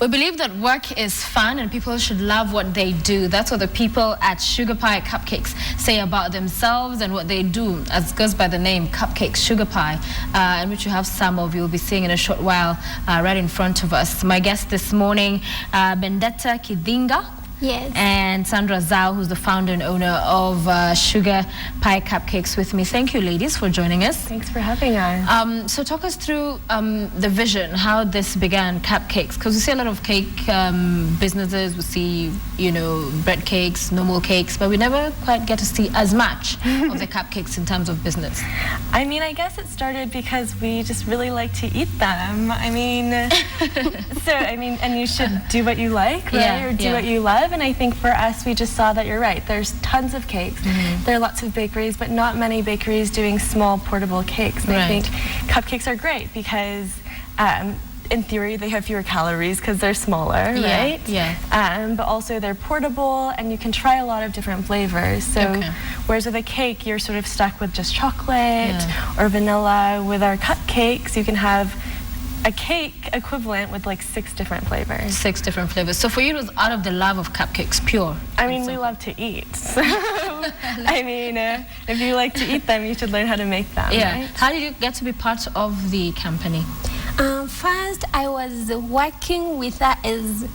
We believe that work is fun and people should love what they do. That's what the people at Sugarpie Cupcakes say about themselves and what they do, as goes by the name Cupcakes Sugarpie, in which you have some of you'll be seeing in a short while right in front of us. My guest this morning, Bendetta Kidinga. Yes. And Sandra Zhao, who's the founder and owner of Sugarpie Cupcakes with me. Thank you, ladies, for joining us. Thanks for having us. So talk us through the vision, how this began, cupcakes, because we see a lot of cake businesses. We see, you know, bread cakes, normal cakes, but we never quite get to see as much of the cupcakes in terms of business. I mean, I guess it started because we just really like to eat them. I mean, and you should do what you like, right? Yeah, or do what you love. And I think for us, we just saw that you're right. There's tons of cakes. There are lots of bakeries, but not many bakeries doing small portable cakes. And I think cupcakes are great because in theory, they have fewer calories because they're smaller, right? Yeah. But also they're portable and you can try a lot of different flavors. So whereas with a cake, you're sort of stuck with just chocolate or vanilla. With our cupcakes, you can have a cake equivalent with like 6 different flavors. 6 different flavors. So for you, it was out of the love of cupcakes, pure. I mean, we love to eat. So, I mean, if you like to eat them, you should learn how to make them. Yeah. Right? How did you get to be part of the company? First, I was working with her as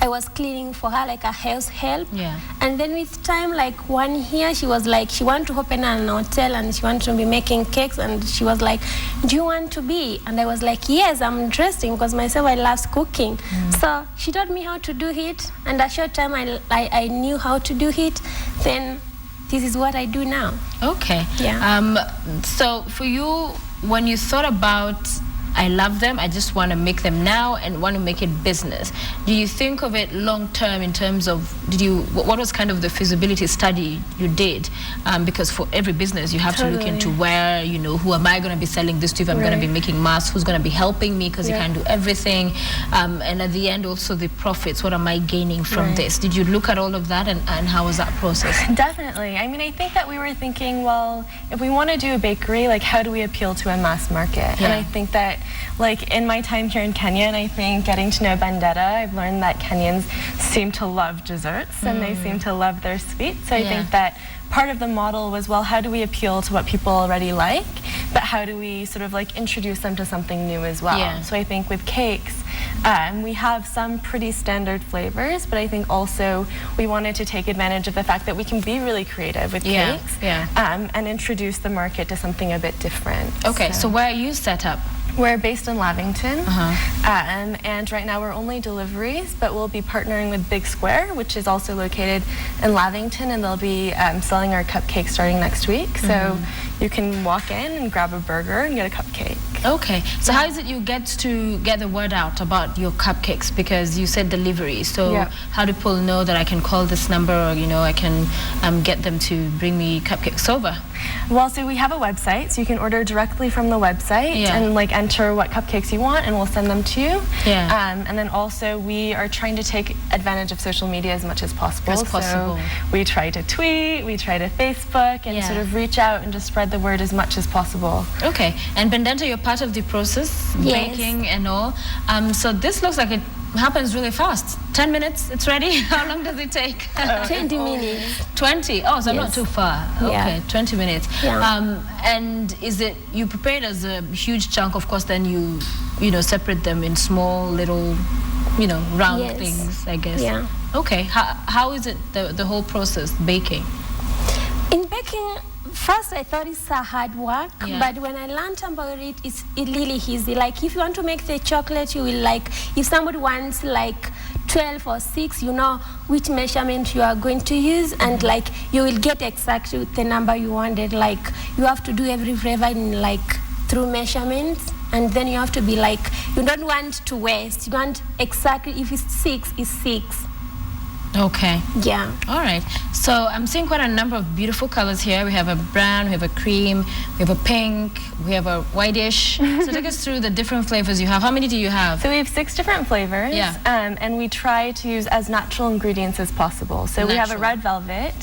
I was cleaning for her, like a house help. Yeah. And then with time, like 1 year, she was like, she wanted to open an hotel and she wanted to be making cakes. And she was like, do you want to be? And I was like, yes, I'm interested because myself, I love cooking. So she taught me how to do it. And a short time, I knew how to do it. Then this is what I do now. Okay. Yeah. So for you, when you thought about I love them, I just want to make them now and want to make it business, do you think of it long term in terms of, what was kind of the feasibility study you did? Because for every business you have to look into where, you know, who am I going to be selling this to, if I'm going to be making mass, who's going to be helping me, because you can't do everything, and at the end also the profits, what am I gaining from this? Did you look at all of that, and how was that process? Definitely. I mean, I think that we were thinking, well, if we want to do a bakery, like how do we appeal to a mass market? And I think that like in my time here in Kenya, and I think getting to know Bendetta, I've learned that Kenyans seem to love desserts and they seem to love their sweets. So I think that part of the model was, well, how do we appeal to what people already like, but how do we sort of like introduce them to something new as well? So I think with cakes, we have some pretty standard flavors, but I think also we wanted to take advantage of the fact that we can be really creative with cakes and introduce the market to something a bit different. Okay, so where are you set up? We're based in Lavington, and right now we're only deliveries, but we'll be partnering with Big Square, which is also located in Lavington, and they'll be selling our cupcakes starting next week. So you can walk in and grab a burger and get a cupcake. Okay, so how is it you get the word out about your cupcakes? Because you said delivery, so how do people know that I can call this number, or you know, I can get them to bring me cupcakes over? Well, so we have a website, so you can order directly from the website and like enter what cupcakes you want, and we'll send them to you. And then also we are trying to take advantage of social media as much as possible. So we try to tweet, we try to Facebook, and sort of reach out and just spread the word as much as possible. Okay, and Bendetta, you're part of the process, baking and all. So this looks like it happens really fast. 10 minutes, it's ready. How long does it take? 20 minutes. 20? Oh, so not too far. Okay, 20 minutes. And is it, you prepare it as a huge chunk, of course, then you know, separate them in small little, you know, round things, I guess. Okay, how is it, the whole process, baking? In baking, first I thought it's a hard work, but when I learned about it, it's really easy. Like if you want to make the chocolate, you will like, if somebody wants like 12 or 6, you know which measurement you are going to use, and like you will get exactly the number you wanted. Like you have to do every flavor in like through measurements, and then you have to be like, you don't want to waste. You want exactly, if it's 6, it's 6. Okay. Yeah. All right. So I'm seeing quite a number of beautiful colors here. We have a brown, we have a cream, we have a pink, we have a whitish. So take us through the different flavors you have. How many do you have? So we have 6 different flavors. And we try to use as natural ingredients as possible. So we have a red velvet,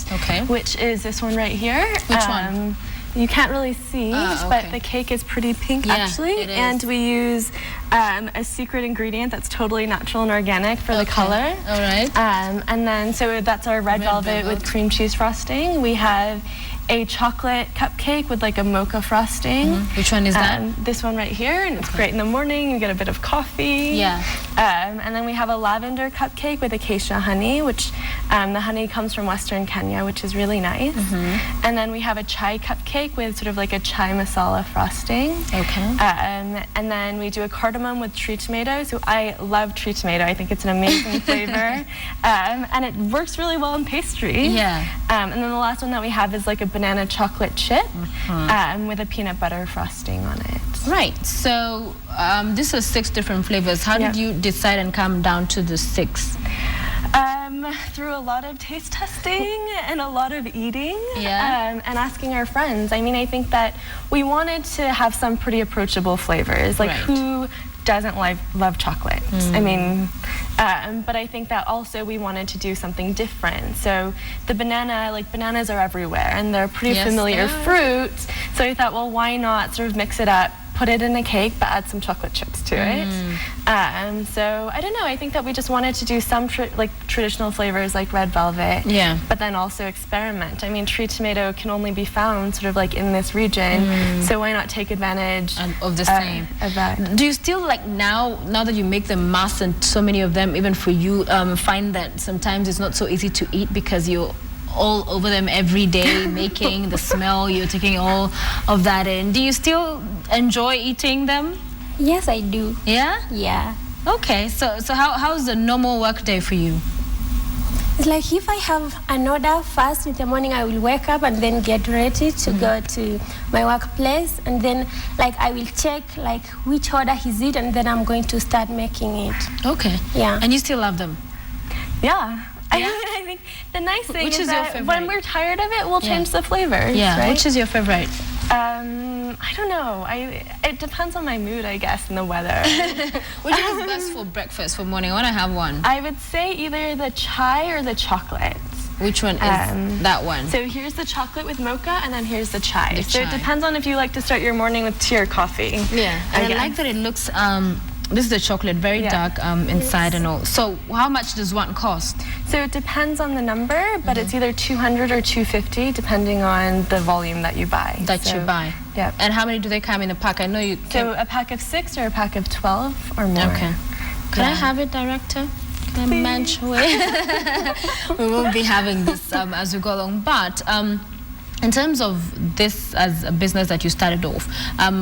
which is this one right here. Which one? You can't really see, okay. but the cake is pretty pink actually. It is. And we use a secret ingredient that's totally natural and organic for the color. All right. And then, so that's our red velvet with cream cheese frosting. We have a chocolate cupcake with like a mocha frosting. Which one is that? This one right here, and it's great in the morning. You get a bit of coffee. Yeah. And then we have a lavender cupcake with acacia honey, which the honey comes from Western Kenya, which is really nice. And then we have a chai cupcake with sort of like a chai masala frosting. Okay. And then we do a cardamom with tree tomato. So I love tree tomato. I think it's an amazing flavor. And it works really well in pastry. Yeah. And then the last one that we have is like a banana chocolate chip with a peanut butter frosting on it. Right. So these are 6 different flavors. How did you decide and come down to the 6? Through a lot of taste testing and a lot of eating Yeah. and asking our friends. I mean, I think that we wanted to have some pretty approachable flavors. Like, who doesn't love chocolate? I mean, but I think that also we wanted to do something different. So the banana, like bananas are everywhere and they're pretty familiar fruit. So I thought, well, why not sort of mix it up, put it in a cake, but add some chocolate chips to it. So I don't know, I think that we just wanted to do some traditional flavors like red velvet, but then also experiment. I mean, tree tomato can only be found sort of like in this region, so why not take advantage of the same? Of that. Do you still, like, now that you make them mass and so many of them, even for you, find that sometimes it's not so easy to eat because you're all over them every day, making the smell, you're taking all of that in. Do you still enjoy eating them? Yes, I do. Yeah? Yeah. Okay, so how's the normal work day for you? It's like if I have an order first in the morning, I will wake up and then get ready to go to my workplace, and then like I will check like which order is it, and then I'm going to start making it. Okay. Yeah. And you still love them? Yeah. I think the nice thing is that when we're tired of it, we'll change the flavors. Yeah. Right? Which is your favorite? I don't know. It depends on my mood, I guess, and the weather. Which is best for breakfast, for morning? I want to have one. I would say either the chai or the chocolate. Which one is that one? So here's the chocolate with mocha, and then here's the chai. It depends on if you like to start your morning with tea or coffee. Yeah, and I like that it looks, this is the chocolate, very dark inside and all. So how much does one cost? So it depends on the number, but it's either 200 or 250, depending on the volume that you buy. Yeah. And how many do they come in a pack? I know you. So a pack of 6 or a pack of 12 or more. Okay. Could I have it, director? Can I manage away? We won't be having this as we go along, but. In terms of this as a business that you started off,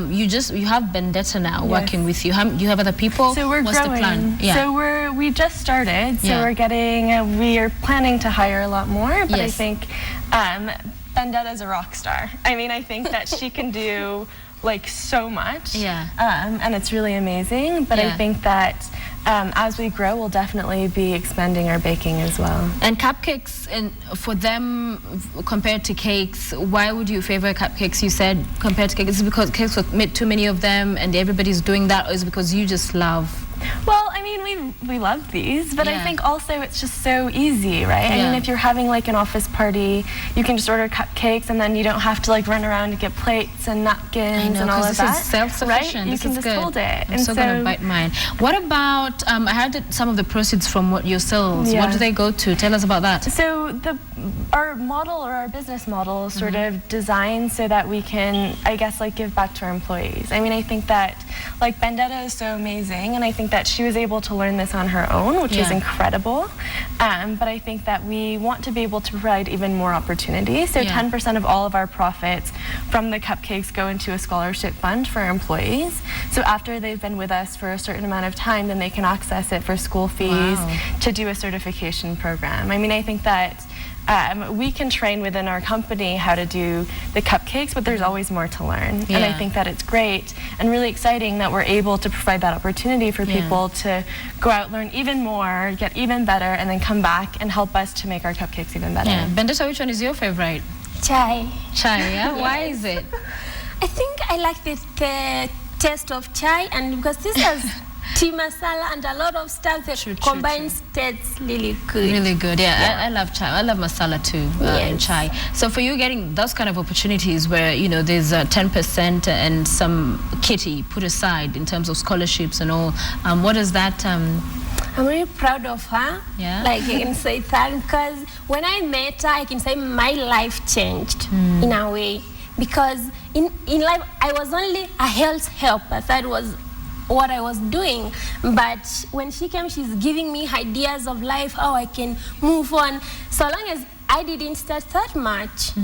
you have Vendetta now working with you. Do you have other people? So we're What's growing. The plan? Yeah. So we just started. So we are planning to hire a lot more. But I think Vendetta's a rock star. I mean, I think that she can do like so much. Yeah. And it's really amazing. But I think that as we grow, we'll definitely be expanding our baking as well. And cupcakes, and for them, compared to cakes, why would you favor cupcakes? You said compared to cakes, is it because cakes were made too many of them and everybody's doing that, or is it because you just love? Well, I mean, we love these, but I think also it's just so easy, right? I mean, if you're having like an office party, you can just order cupcakes, and then you don't have to like run around to get plates and napkins and all of that. This is self-sufficient. Right? You can just hold it. I'm so gonna bite mine. What about? I heard that some of the proceeds from your sales. What do they go to? Tell us about that. So our model, or our business model, is sort of designed so that we can, I guess, like give back to our employees. I mean, I think that like Vendetta is so amazing, and I think that she was able to learn this on her own, which is incredible. But I think that we want to be able to provide even more opportunities. So 10% of all of our profits from the cupcakes go into a scholarship fund for our employees. So after they've been with us for a certain amount of time, then they can access it for school fees to do a certification program. I mean, I think that we can train within our company how to do the cupcakes, but there's always more to learn. And I think that it's great and really exciting that we're able to provide that opportunity for people to go out, learn even more, get even better, and then come back and help us to make our cupcakes even better. Yeah. Vendetta, which one is your favorite? Chai. Chai, yeah? Why is it? I think I like the taste of chai, and because this has tea masala and a lot of stuff that combines tastes really good. Really good, yeah. I love chai. I love masala too, in chai. So for you getting those kind of opportunities where, you know, there's 10% and some kitty put aside in terms of scholarships and all, what is that? I'm really proud of her. Yeah. Like, I can say that because when I met her, I can say my life changed in a way. Because in life, I was only a health helper. That was what I was doing. But when she came, she's giving me ideas of life, how I can move on. So long as I didn't start that much,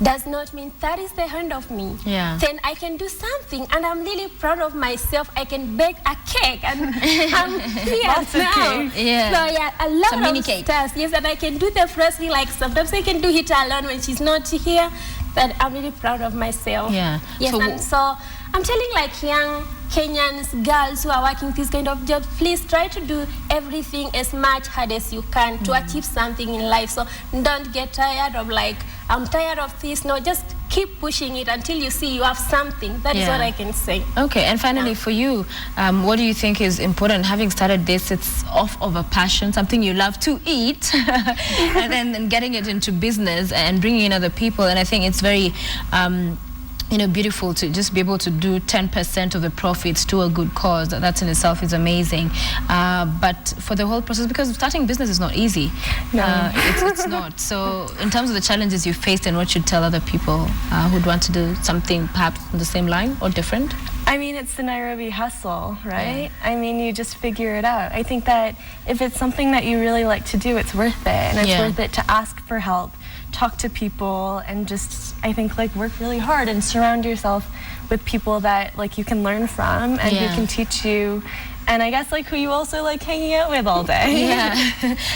does not mean that is the end of me. Yeah. Then I can do something, and I'm really proud of myself. I can bake a cake, and I'm here now. Yeah. So yeah, a lot Some of mini cake. stuff. Yes, and I can do the frosting. Like sometimes I can do it alone when she's not here. But I'm really proud of myself. Yeah. Yes, and so I'm telling like young Kenyans, girls who are working this kind of job, please try to do everything as much hard as you can to achieve something in life. So don't get tired of like, I'm tired of this. No, just keep pushing it until you see you have something. That is what I can say. Okay, and finally for you, what do you think is important? Having started this, it's off of a passion, something you love to eat, and then getting it into business and bringing in other people. And I think it's very you know, beautiful to just be able to do 10% of the profits to a good cause. That in itself is amazing. But for the whole process, because starting business is not easy. No. It's not. So in terms of the challenges you faced and what you'd tell other people who'd want to do something perhaps on the same line or different? I mean, it's the Nairobi hustle, right? I mean, you just figure it out. I think that if it's something that you really like to do, it's worth it. And it's worth it to ask for help, talk to people, and just, I think, like, work really hard and surround yourself with people that, like, you can learn from and who can teach you. And I guess, like, who you also like hanging out with all day. Yeah.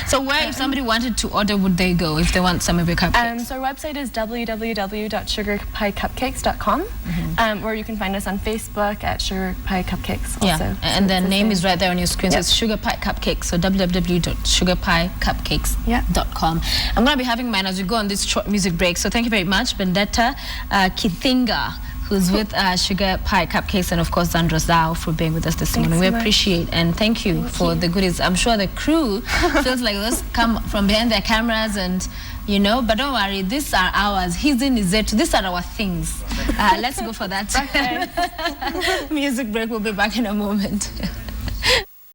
So where, if somebody wanted to order, would they go if they want some of your cupcakes? So our website is www.sugarpiecupcakes.com, or you can find us on Facebook at Sugarpie Cupcakes also. Yeah, and the name is right there on your screen. So it's Sugarpie Cupcakes, so www.sugarpiecupcakes.com. I'm going to be having mine as we go on this short music break. So thank you very much, Bendetta Kithinga, who's with Sugarpie Cupcakes, and of course Zandra Zhao for being with us this morning. We appreciate and thank you for the goodies. I'm sure the crew feels like let's come from behind their cameras and, you know, but don't worry, these are ours. His in is it. These are our things. Let's go for that. Music break. We'll be back in a moment.